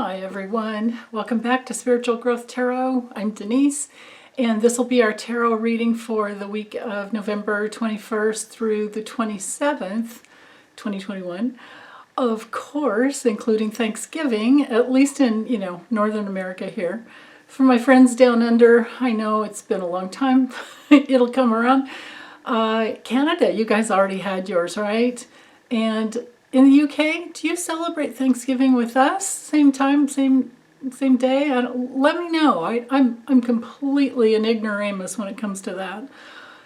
Hi everyone, welcome back to Spiritual Growth Tarot. I'm Denise, and this will be our tarot reading for the week of November 21st through the 27th, 2021. Of course, including Thanksgiving, at least in, Northern America here. For my friends down under, I know it's been a long time. It'll come around. Canada, you guys already had yours, right? And in the UK, do you celebrate Thanksgiving with us? Same time, same day? Let me know. I'm completely an ignoramus when it comes to that.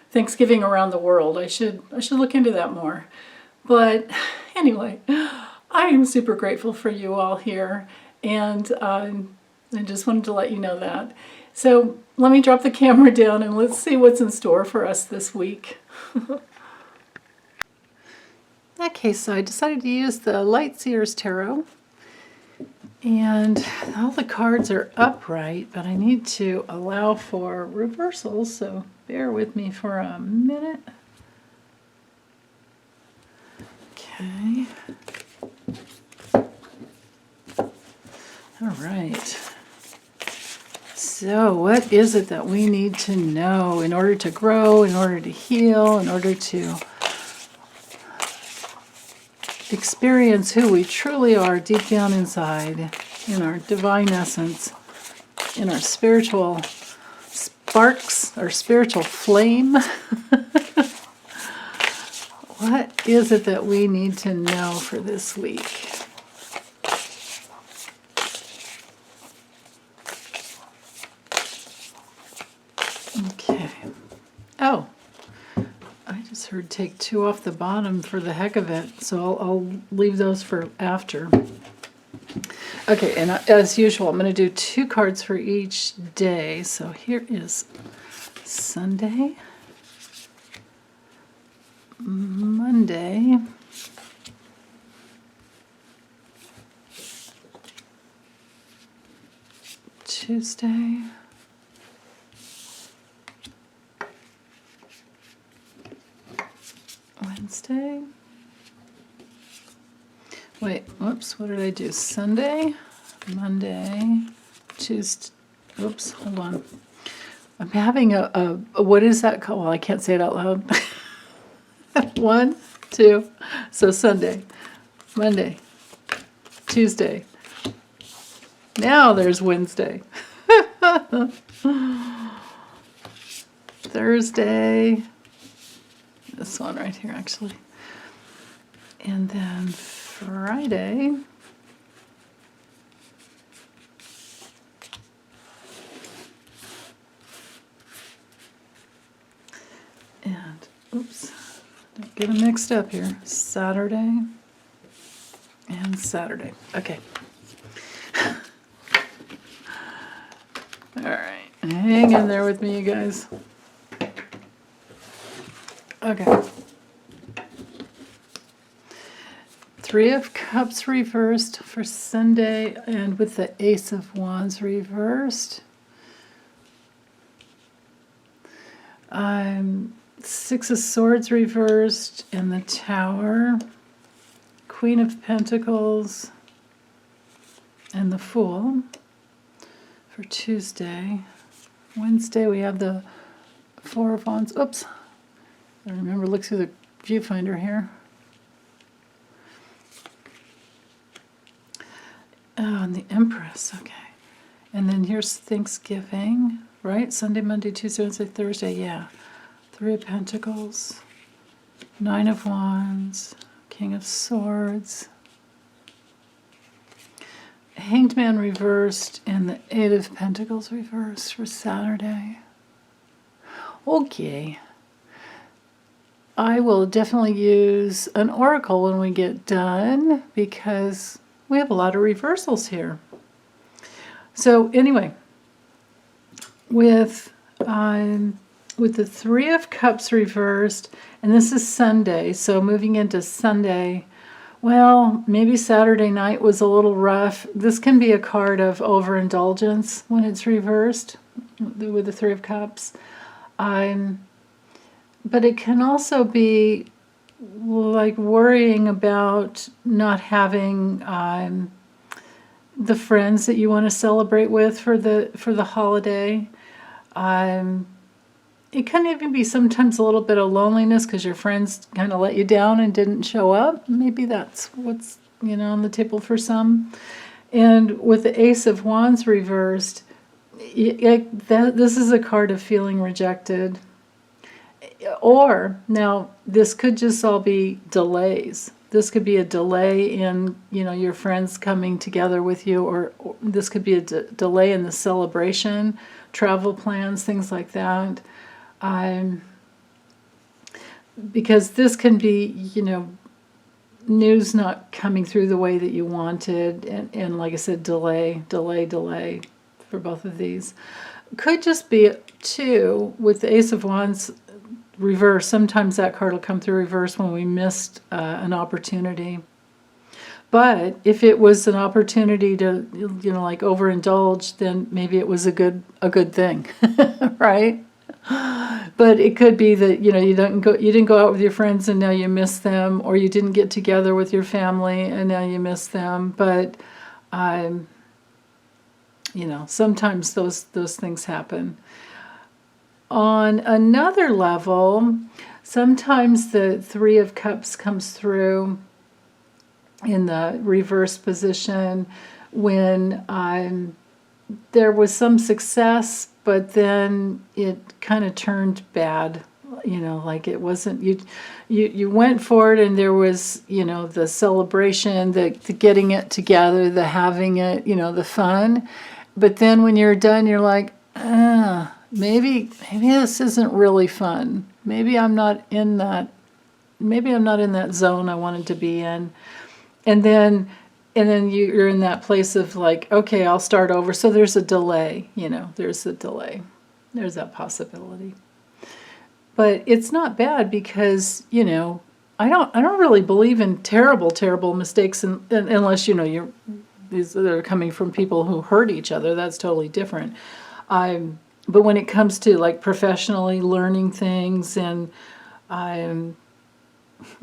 Thanksgiving around the world. I should look into that more. But anyway, I am super grateful for you all here, and I just wanted to let you know that. So let me drop the camera down and let's see what's in store for us this week. Okay, so I decided to use the Light Seers Tarot, and all the cards are upright, but I need to allow for reversals, so bear with me for a minute. Okay. All right. So what is it that we need to know in order to grow, in order to heal, in order to experience who we truly are deep down inside, in our divine essence, in our spiritual sparks, our spiritual flame? What is it that we need to know for this week? Okay. Oh, I just heard take 2 off the bottom for the heck of it, so I'll leave those for after. Okay, and as usual, I'm going to do 2 cards for each day. So here is Sunday, Monday, Tuesday, Wednesday. Wait, whoops, what did I do? Sunday, Monday, Tuesday. Oops, hold on. I'm having a what is that called? Well, I can't say it out loud. 1, 2. So Sunday, Monday, Tuesday. Now there's Wednesday. Thursday. This one right here, actually. And then Friday. And, oops, don't get them mixed up here. Saturday and Saturday. Okay. All right, hang in there with me, you guys. Okay. 3 of Cups reversed for Sunday, and with the Ace of Wands reversed. 6 of Swords reversed, and the Tower. Queen of Pentacles, and the Fool for Tuesday. Wednesday we have the 4 of Wands. Oops. I remember, look through the viewfinder here. Oh, and the Empress, okay. And then here's Thanksgiving, right? Sunday, Monday, Tuesday, Wednesday, Thursday, yeah. 3 of Pentacles, 9 of Wands, King of Swords, Hanged Man reversed, and the 8 of Pentacles reversed for Saturday. Okay. I will definitely use an oracle when we get done because we have a lot of reversals here. So anyway, with the 3 of Cups reversed, and this is Sunday, so moving into Sunday, well, maybe Saturday night was a little rough. This can be a card of overindulgence when it's reversed with the 3 of Cups. But it can also be like worrying about not having the friends that you want to celebrate with for the holiday. It can even be sometimes a little bit of loneliness because your friends kind of let you down and didn't show up. Maybe that's what's, on the table for some. And with the Ace of Wands reversed, this is a card of feeling rejected. Or, now, this could just all be delays. This could be a delay in, your friends coming together with you, or this could be a delay in the celebration, travel plans, things like that. Because this can be, news not coming through the way that you wanted, and like I said, delay for both of these. Could just be, too, with the Ace of Wands reverse, sometimes that card will come through reverse when we missed an opportunity. But if it was an opportunity to, like overindulge, then maybe it was a good thing, right? But it could be that you didn't go out with your friends and now you miss them, or you didn't get together with your family and now you miss them. But sometimes those things happen. On another level, sometimes the Three of Cups comes through in the reverse position when there was some success, but then it kind of turned bad. Like it wasn't, you went for it, and there was, the celebration, the getting it together, the having it, the fun. But then when you're done, you're like, maybe this isn't really fun. Maybe I'm not in that zone I wanted to be in. And then you're in that place of like, okay, I'll start over. So there's a delay, there's a delay. There's that possibility. But it's not bad because, I don't really believe in terrible mistakes unless, they're coming from people who hurt each other. That's totally different. But when it comes to like professionally learning things and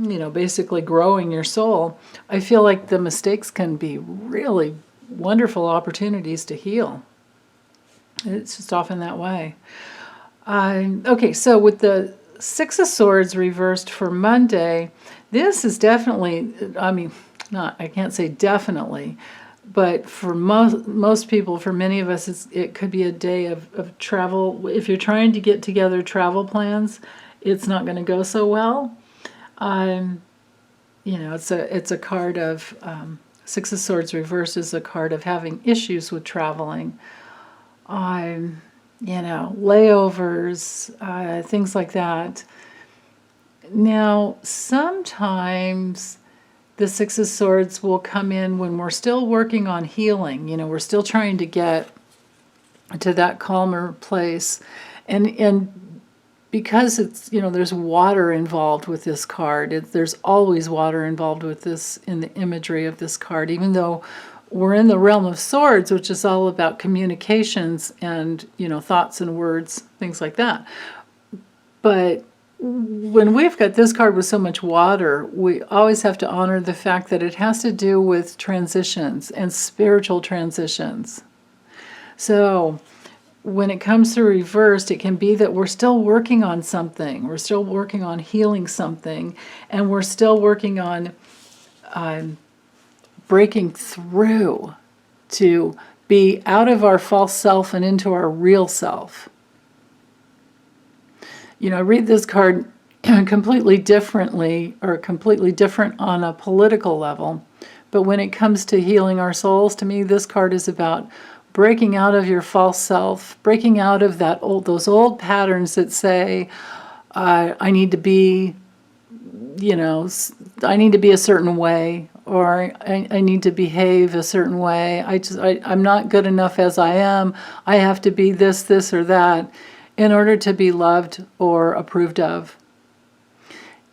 basically growing your soul, I feel like the mistakes can be really wonderful opportunities to heal. It's just often that way. Okay, so with the Six of Swords reversed for Monday, this is definitely, I can't say definitely, but for most people, for many of us, it could be a day of travel. If you're trying to get together travel plans, it's not going to go so well. It's a card of Six of Swords reversed is a card of having issues with traveling. Layovers, things like that. Now, sometimes the Six of Swords will come in when we're still working on healing. We're still trying to get to that calmer place. And because it's, there's water involved with this card. There's always water involved with this in the imagery of this card, even though we're in the realm of swords, which is all about communications and, thoughts and words, things like that. But when we've got this card with so much water, we always have to honor the fact that it has to do with transitions and spiritual transitions. So when it comes to reversed, it can be that we're still working on something. We're still working on healing something. And we're still working on breaking through to be out of our false self and into our real self. I read this card completely differently, or completely different on a political level. But when it comes to healing our souls, to me, this card is about breaking out of your false self, breaking out of those old patterns that say, I need to be, I need to be a certain way, or I need to behave a certain way. I'm not good enough as I am. I have to be this, or that in order to be loved or approved of.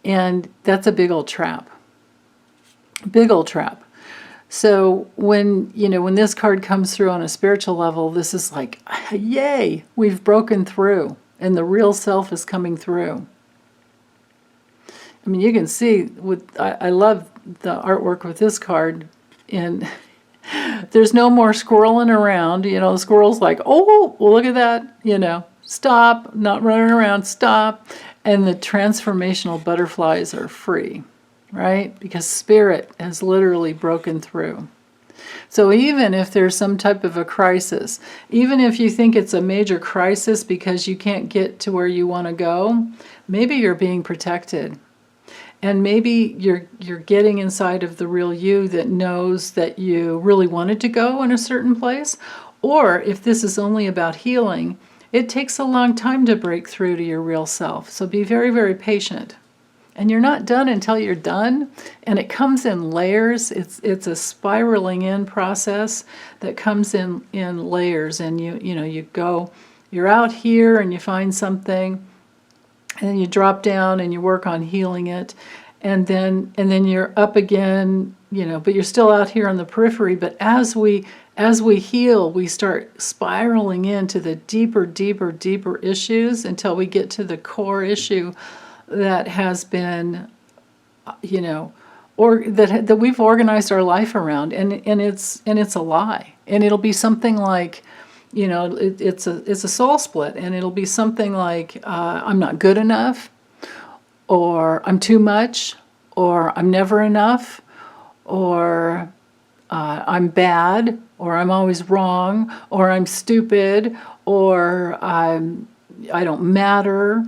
And that's a big old trap. Big old trap. So when this card comes through on a spiritual level, this is like, yay, we've broken through and the real self is coming through. You can see I love the artwork with this card in There's no more squirreling around. The squirrel's like, oh, well, look at that, stop, not running around, stop. And the transformational butterflies are free, right? Because spirit has literally broken through. So even if there's some type of a crisis, even if you think it's a major crisis because you can't get to where you want to go, maybe you're being protected. And maybe you're getting inside of the real you that knows that you really wanted to go in a certain place. Or if this is only about healing, it takes a long time to break through to your real self. So be very, very patient. And you're not done until you're done. And it comes in layers. It's a spiraling in process that comes in layers. And you're out here and you find something, and then you drop down and you work on healing it, and then you're up again, but you're still out here on the periphery. But as we heal, we start spiraling into the deeper, deeper, deeper issues until we get to the core issue that has been, or that we've organized our life around, and it's a lie, and it'll be something like, it's a soul split, and it'll be something like, I'm not good enough, or I'm too much, or I'm never enough, or I'm bad, or I'm always wrong, or I'm stupid, or I don't matter,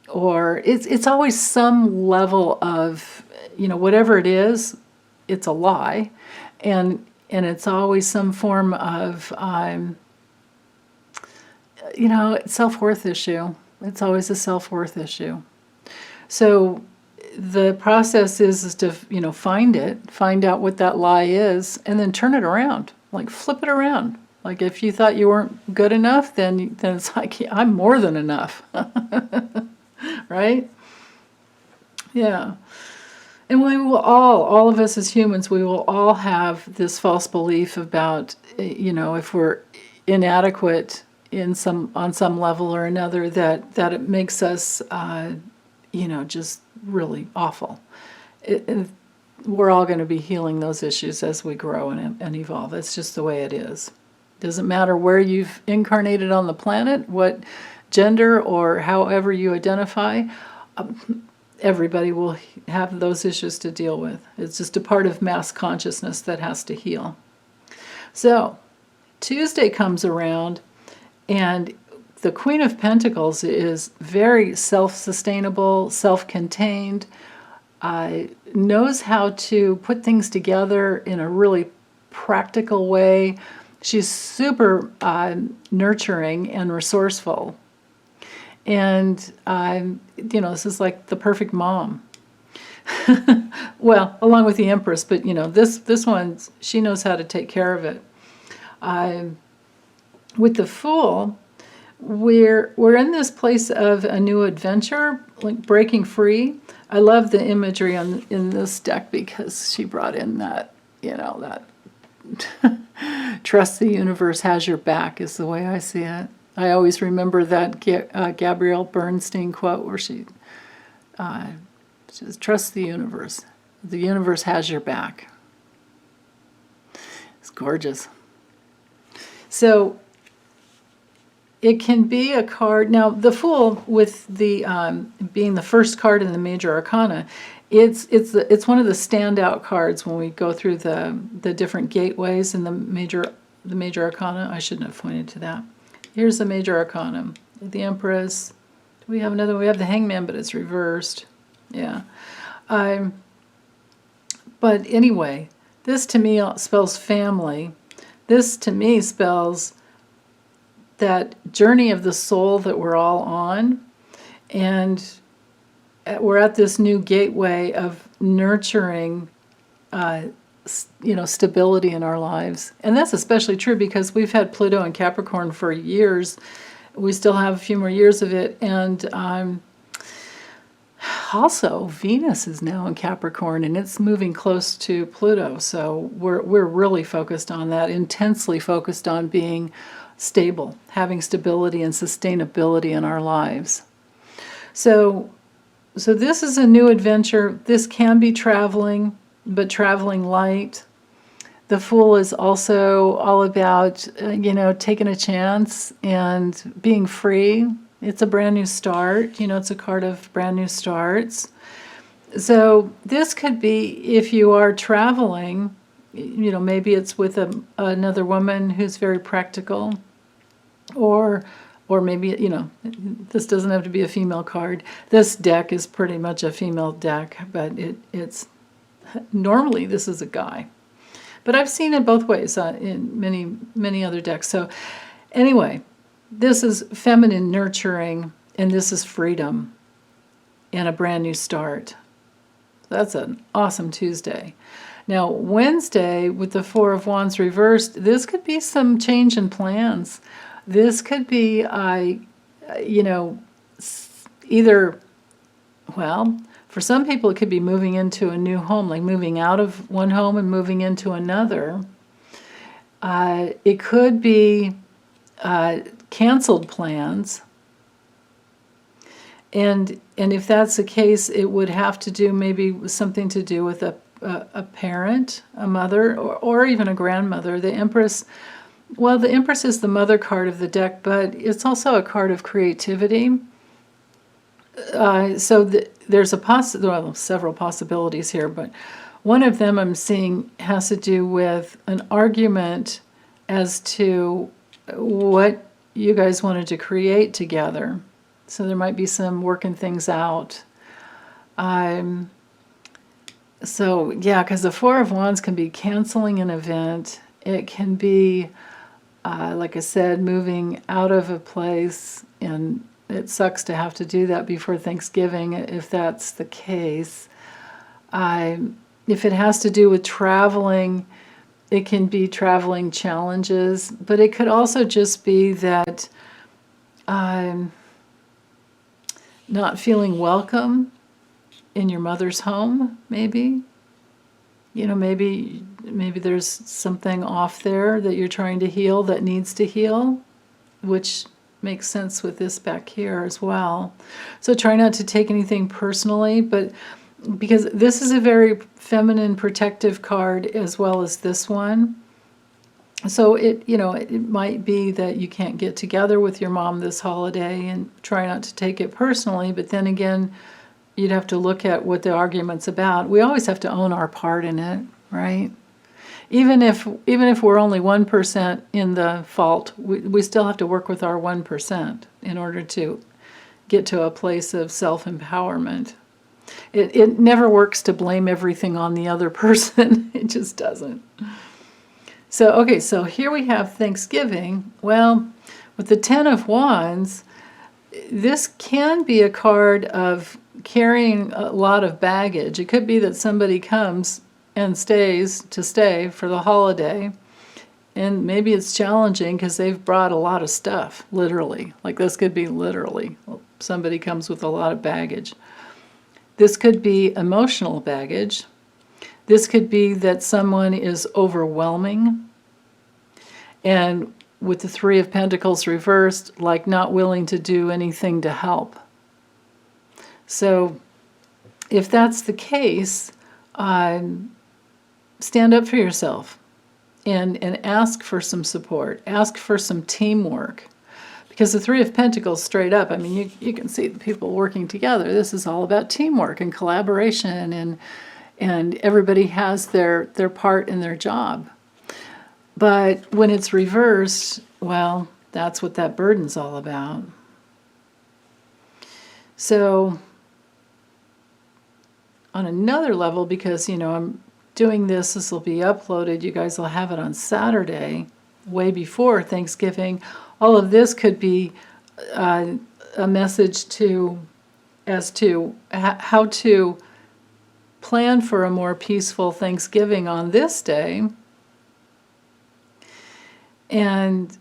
or it's always some level of, whatever it is, it's a lie, and it's always some form of self-worth issue. It's always a self-worth issue. So the process is to, find out what that lie is, and then turn it around, like flip it around. Like if you thought you weren't good enough, then it's like, I'm more than enough. Right? Yeah. And we will all of us as humans, we will all have this false belief about, if we're inadequate on some level or another, that it makes us, just really awful. We're all going to be healing those issues as we grow and evolve. It's just the way it is. Doesn't matter where you've incarnated on the planet, what gender or however you identify, everybody will have those issues to deal with. It's just a part of mass consciousness that has to heal. So Tuesday comes around, and the Queen of Pentacles is very self-sustainable, self-contained, knows how to put things together in a really practical way. She's super nurturing and resourceful. And, this is like the perfect mom. Well, along with the Empress, but, this one, she knows how to take care of it. With the Fool, we're in this place of a new adventure, like breaking free. I love the imagery in this deck because she brought in that, that trust the universe has your back is the way I see it. I always remember that Gabrielle Bernstein quote where she says, trust the universe. The universe has your back. It's gorgeous. So it can be a card. Now, the Fool, with the being the first card in the Major Arcana, it's one of the standout cards when we go through the different gateways in the Major Arcana. I shouldn't have pointed to that. Here's the Major Arcana. The Empress. Do we have another one? We have the Hangman, but it's reversed. Yeah. But anyway, this to me spells family. This to me spells that journey of the soul that we're all on. And we're at this new gateway of nurturing stability in our lives. And that's especially true because we've had Pluto in Capricorn for years. We still have a few more years of it. And also, Venus is now in Capricorn, and it's moving close to Pluto. So we're really focused on that, intensely focused on being stable, having stability and sustainability in our lives. So this is a new adventure. This can be traveling, but traveling light. The Fool is also all about, taking a chance and being free. It's a brand new start. It's a card of brand new starts. So this could be if you are traveling, maybe it's with another woman who's very practical, or maybe, this doesn't have to be a female card. This deck is pretty much a female deck, but it's normally this is a guy. But I've seen it both ways in many, many other decks. So anyway, this is feminine nurturing, and this is freedom and a brand new start. That's an awesome Tuesday. Now, Wednesday, with the Four of Wands reversed, this could be some change in plans. This could be, either, well, for some people, it could be moving into a new home, like moving out of one home and moving into another. It could be canceled plans. And if that's the case, it would have to do maybe something to do with a parent, a mother, or even a grandmother. The Empress, well, the Empress is the mother card of the deck, but it's also a card of creativity. So there's several possibilities here, but one of them I'm seeing has to do with an argument as to what you guys wanted to create together. So there might be some working things out. So yeah, because the Four of Wands can be canceling an event. It can be, like I said, moving out of a place, and it sucks to have to do that before Thanksgiving if that's the case. If it has to do with traveling, it can be traveling challenges, but it could also just be that not feeling welcome in your mother's home, maybe. Maybe there's something off there that you're trying to heal that needs to heal, which makes sense with this back here as well. So try not to take anything personally, but because this is a very feminine protective card as well as this one. So it might be that you can't get together with your mom this holiday, and try not to take it personally, but then again, you'd have to look at what the argument's about. We always have to own our part in it, right? Even if we're only 1% in the fault, we still have to work with our 1% in order to get to a place of self-empowerment. It never works to blame everything on the other person. It just doesn't. So here we have Thanksgiving. Well, with the Ten of Wands, this can be a card of carrying a lot of baggage. It could be that somebody comes and stays to stay for the holiday, and maybe it's challenging because they've brought a lot of stuff, literally. Like this could be literally. Somebody comes with a lot of baggage. This could be emotional baggage. This could be that someone is overwhelming, and with the Three of Pentacles reversed, like not willing to do anything to help. So if that's the case, stand up for yourself and ask for some support. Ask for some teamwork. Because the Three of Pentacles straight up, I mean, you can see the people working together. This is all about teamwork and collaboration, and everybody has their part in their job. But when it's reversed, well, that's what that burden's all about. So on another level, because, I'm doing this will be uploaded, you guys will have it on Saturday, way before Thanksgiving. All of this could be a message as to how to plan for a more peaceful Thanksgiving on this day. And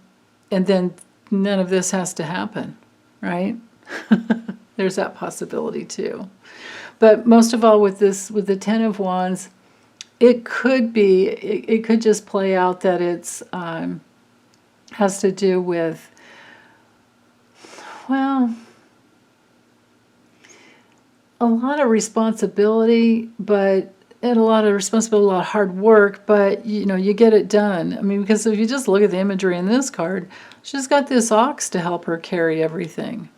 then none of this has to happen, right? There's that possibility too. But most of all with the Ten of Wands, it could just play out that it's has to do with, well, a lot of responsibility, but and a lot of responsibility, a lot of hard work, but you get it done. I mean, because if you just look at the imagery in this card, she's got this ox to help her carry everything.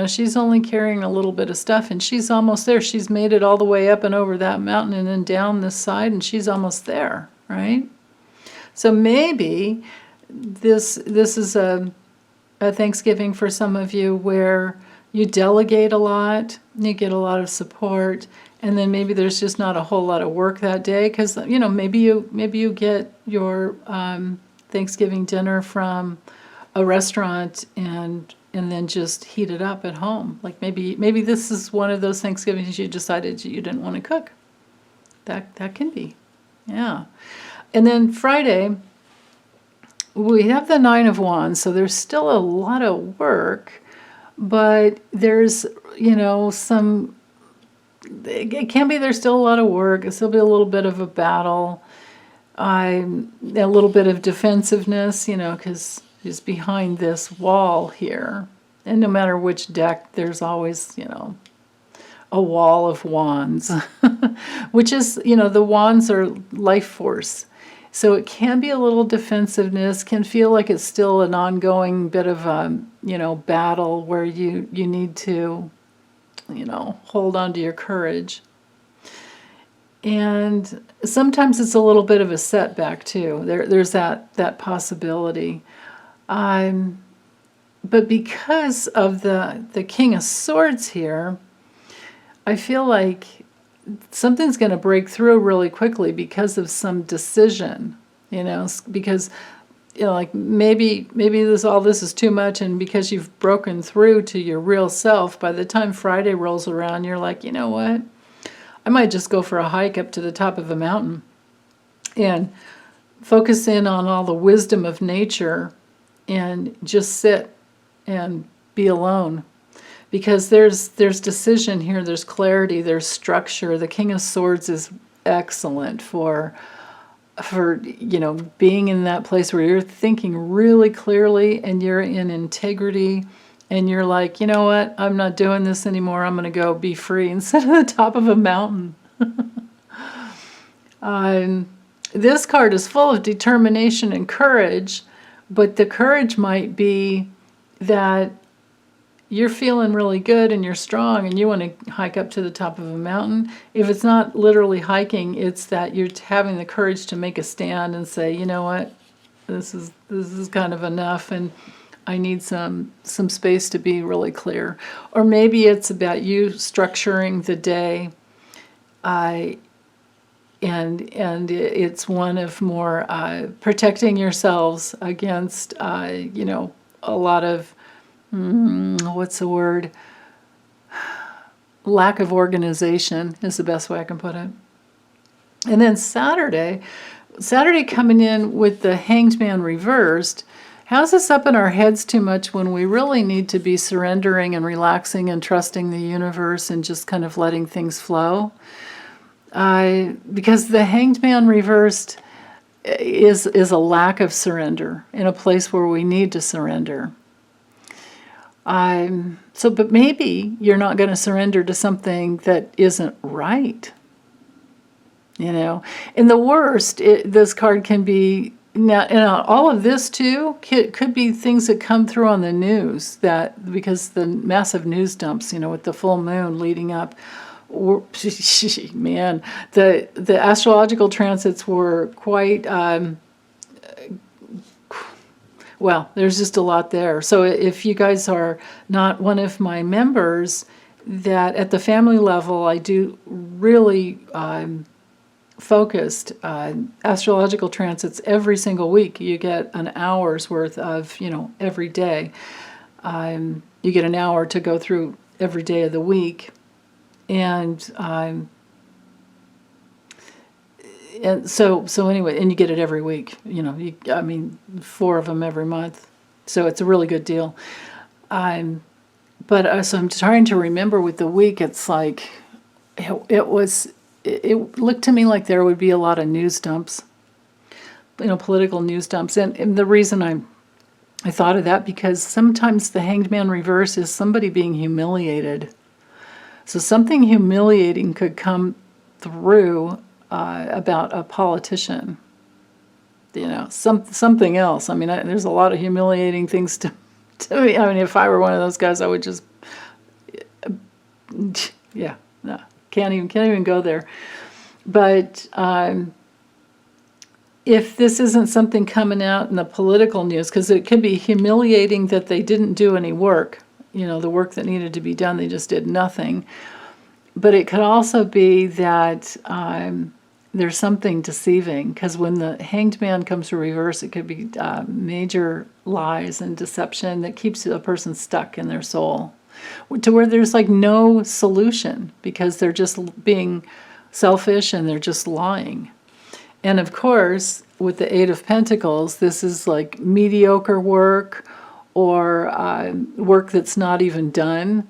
She's only carrying a little bit of stuff, and she's almost there. She's made it all the way up and over that mountain and then down this side, and she's almost there, right? So maybe this is a Thanksgiving for some of you where you delegate a lot, you get a lot of support, and then maybe there's just not a whole lot of work that day because maybe you get your Thanksgiving dinner from a restaurant and then just heat it up at home. Like maybe this is one of those Thanksgivings you decided you didn't want to cook. That can be, yeah. And then Friday, we have the Nine of Wands, so there's still a lot of work, but there's, some, it can be there's still a lot of work. It'll still be a little bit of a battle, a little bit of defensiveness, because he's behind this wall here. And no matter which deck, there's always, a wall of wands, which is, the wands are life force. So it can be a little defensiveness, can feel like it's still an ongoing bit of a, battle where you need to, hold on to your courage. And sometimes it's a little bit of a setback too. There's that possibility. But because of the King of Swords here, I feel like something's going to break through really quickly because of some decision, because like maybe all this is too much, and because you've broken through to your real self, by the time Friday rolls around, you're like, you know what? I might just go for a hike up to the top of a mountain and focus in on all the wisdom of nature and just sit and be alone. Because there's decision here, there's clarity, there's structure. The King of Swords is excellent for being in that place where you're thinking really clearly and you're in integrity and you're like, you know what, I'm not doing this anymore, I'm going to go be free instead of the top of a mountain. This card is full of determination and courage, but the courage might be that you're feeling really good and you're strong and you want to hike up to the top of a mountain. If it's not literally hiking, it's that you're having the courage to make a stand and say, you know what, this is kind of enough and I need some space to be really clear. Or maybe it's about you structuring the day, and it's one of more protecting yourselves against a lot of what's the word? Lack of organization is the best way I can put it. And then Saturday coming in with the Hanged Man reversed, has us up in our heads too much when we really need to be surrendering and relaxing and trusting the universe and just kind of letting things flow. Because the Hanged Man reversed is a lack of surrender in a place where we need to surrender. But maybe you're not going to surrender to something that isn't right. In the worst, this card can be, now all of this too could be things that come through on the news, because the massive news dumps, with the full moon leading up, man, the astrological transits were quite, well, there's just a lot there. So if you guys are not one of my members, that at the family level, I do really focused astrological transits every single week. You get an hour's worth of, every day. You get an hour to go through every day of the week. And so anyway, and you get it every week, 4 of them every month. So it's a really good deal. So I'm trying to remember with the week, it's like, it looked to me like there would be a lot of news dumps, political news dumps. And the reason I thought of that, because sometimes the Hanged Man reverse is somebody being humiliated. So something humiliating could come through about a politician. Something else. I mean, there's a lot of humiliating things to me. I mean, if I were one of those guys, I would just, yeah, no, can't even go there. But if this isn't something coming out in the political news, because it could be humiliating that they didn't do any work, the work that needed to be done, they just did nothing. But it could also be that there's something deceiving, because when the Hanged Man comes to reverse, it could be major lies and deception that keeps a person stuck in their soul, to where there's like no solution, because they're just being selfish and they're just lying. And of course, with the Eight of Pentacles, this is like mediocre work, or work that's not even done,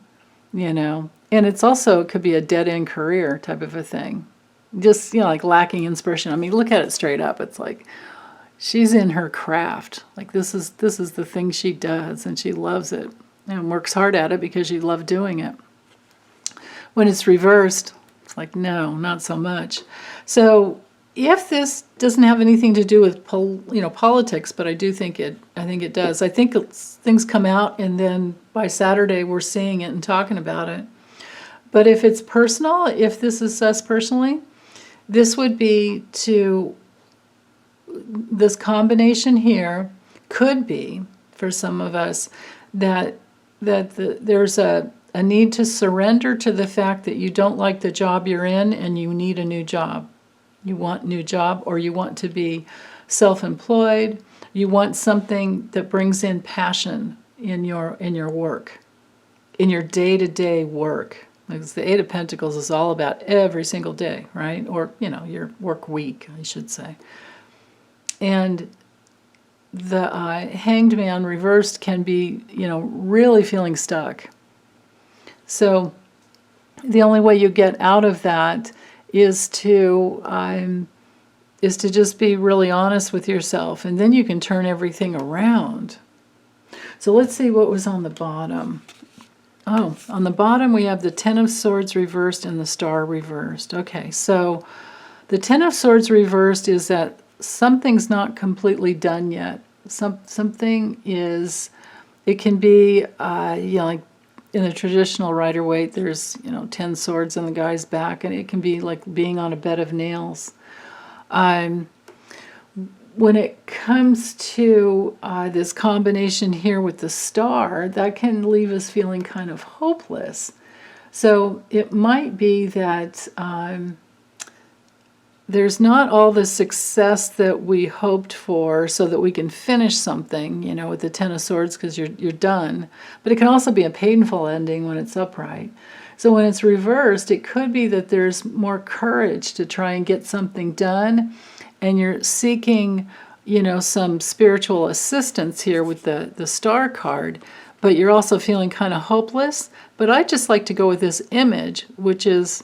And it's also, it could be a dead-end career type of a thing. Just, like lacking inspiration. I mean, look at it straight up. It's like she's in her craft. Like this is the thing she does, and she loves it and works hard at it because she loves doing it. When it's reversed, it's like, no, not so much. So if this doesn't have anything to do with politics, but I think it does. I think things come out, and then by Saturday we're seeing it and talking about it. But if it's personal, if this is us personally, this would be this combination here could be, for some of us, that there's a need to surrender to the fact that you don't like the job you're in and you need a new job. You want a new job, or you want to be self-employed. You want something that brings in passion in your work, in your day-to-day work. Because the Eight of Pentacles is all about every single day, right? Or, your work week, I should say. And the Hanged Man reversed can be, really feeling stuck. So the only way you get out of that is to just be really honest with yourself, and then you can turn everything around. So let's see what was on the bottom. Oh, on the bottom we have the Ten of Swords reversed and the Star reversed. Okay, so the Ten of Swords reversed is that something's not completely done yet. Something is, it can be, like in the traditional Rider-Waite, there's, 10 swords on the guy's back, and it can be like being on a bed of nails. When it comes to this combination here with the Star, that can leave us feeling kind of hopeless. So it might be that there's not all the success that we hoped for so that we can finish something, with the Ten of Swords, because you're done. But it can also be a painful ending when it's upright. So when it's reversed, it could be that there's more courage to try and get something done, and you're seeking, some spiritual assistance here with the Star card, but you're also feeling kind of hopeless. But I just like to go with this image, which is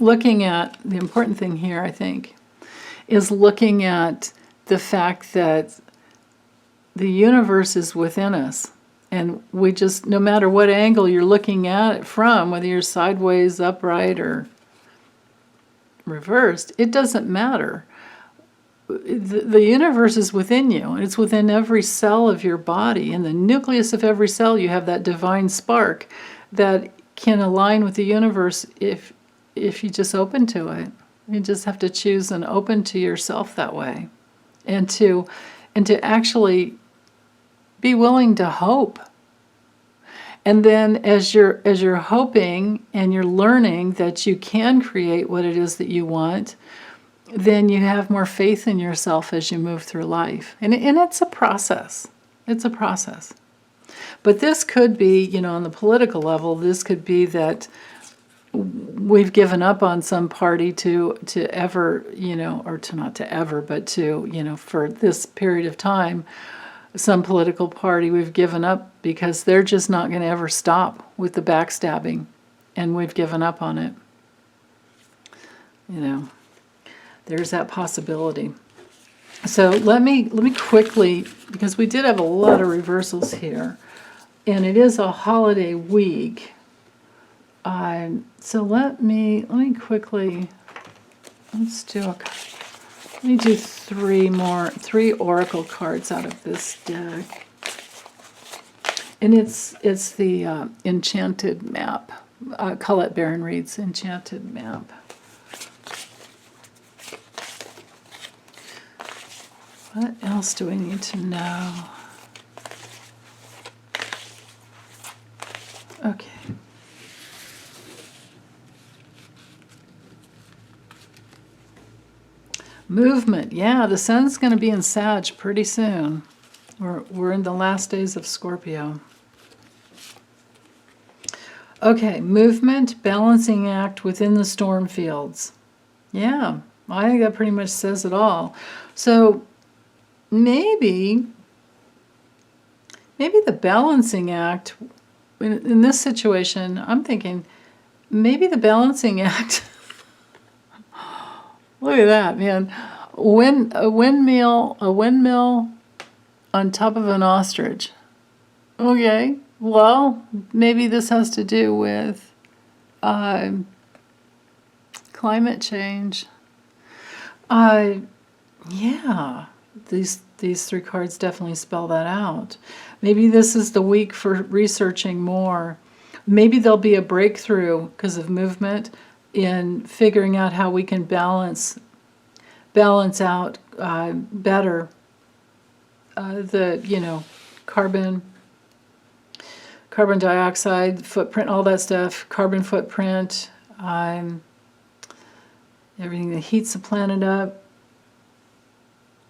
looking at, the important thing here, I think, is looking at the fact that the universe is within us. And we just, no matter what angle you're looking at it from, whether you're sideways, upright, or reversed, it doesn't matter. The universe is within you, and it's within every cell of your body. In the nucleus of every cell, you have that divine spark that can align with the universe if you just open to it. You just have to choose and open to yourself that way, and to actually be willing to hope. And then as you're hoping and you're learning that you can create what it is that you want, then you have more faith in yourself as you move through life. And it's a process. It's a process. But this could be, on the political level, this could be that we've given up on some party to ever, or to not to ever, but to, for this period of time, some political party we've given up because they're just not going to ever stop with the backstabbing, and we've given up on it. There's that possibility. So let me quickly, because we did have a lot of reversals here, and it is a holiday week. So let me quickly, let me do three oracle cards out of this deck. And it's the Enchanted Map, Colette Baron Reid's Enchanted Map. What else do we need to know? Okay. Movement. Yeah, the sun's going to be in Sag pretty soon. We're in the last days of Scorpio. Okay, movement, balancing act within the storm fields. Yeah, I think that pretty much says it all. So maybe the balancing act, in this situation, I'm thinking, maybe the balancing act, look at that, man. A windmill on top of an ostrich. Okay, well, maybe this has to do with climate change. Yeah, these three cards definitely spell that out. Maybe this is the week for researching more. Maybe there'll be a breakthrough because of movement in figuring out how we can balance out better the carbon dioxide footprint, all that stuff, carbon footprint, everything that heats the planet up.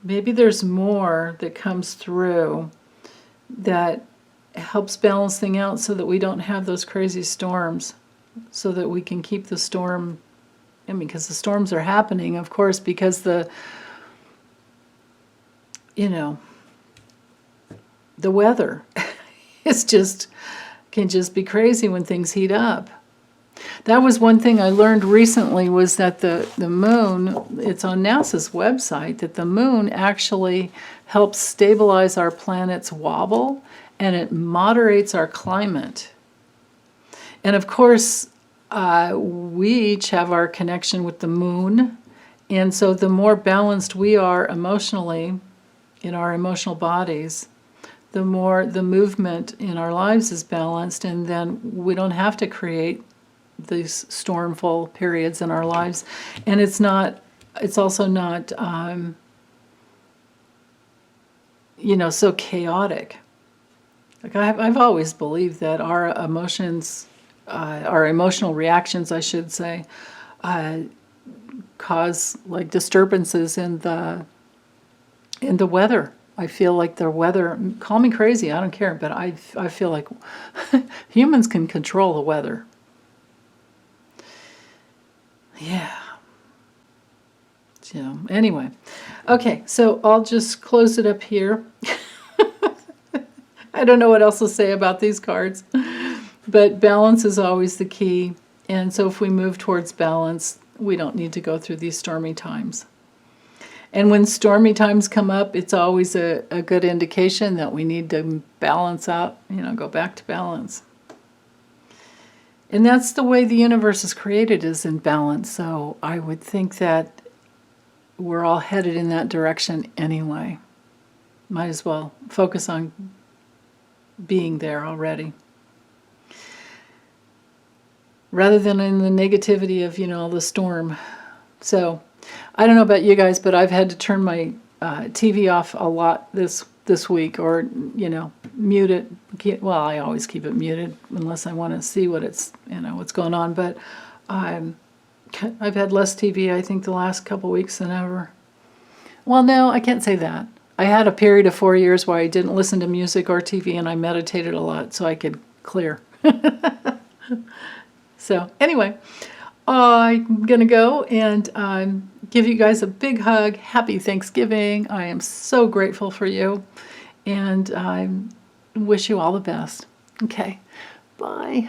Maybe there's more that comes through that helps balance things out so that we don't have those crazy storms, so that we can keep the storm. I mean, because the storms are happening, of course, because the weather can just be crazy when things heat up. That was one thing I learned recently, was that the moon, it's on NASA's website, that the moon actually helps stabilize our planet's wobble, and it moderates our climate. And of course, we each have our connection with the moon, and so the more balanced we are emotionally in our emotional bodies, the more the movement in our lives is balanced, and then we don't have to create these stormful periods in our lives. And it's also not so chaotic. Like I've always believed that our emotions, our emotional reactions, I should say, cause like disturbances in the weather. I feel like the weather, call me crazy, I don't care, but I feel like humans can control the weather. Yeah. So anyway, okay, so I'll just close it up here. I don't know what else to say about these cards, but balance is always the key. And so if we move towards balance, we don't need to go through these stormy times. And when stormy times come up, it's always a good indication that we need to balance out, go back to balance. And that's the way the universe is created, is in balance. So I would think that we're all headed in that direction anyway. Might as well focus on being there already, rather than in the negativity of, the storm. So I don't know about you guys, but I've had to turn my TV off a lot this week, or mute it. Well, I always keep it muted unless I want to see what's going on. But I've had less TV, I think, the last couple weeks than ever. Well, no, I can't say that. I had a period of 4 years where I didn't listen to music or TV, and I meditated a lot so I could clear. So anyway, I'm going to go and give you guys a big hug. Happy Thanksgiving. I am so grateful for you, and I wish you all the best. Okay, bye.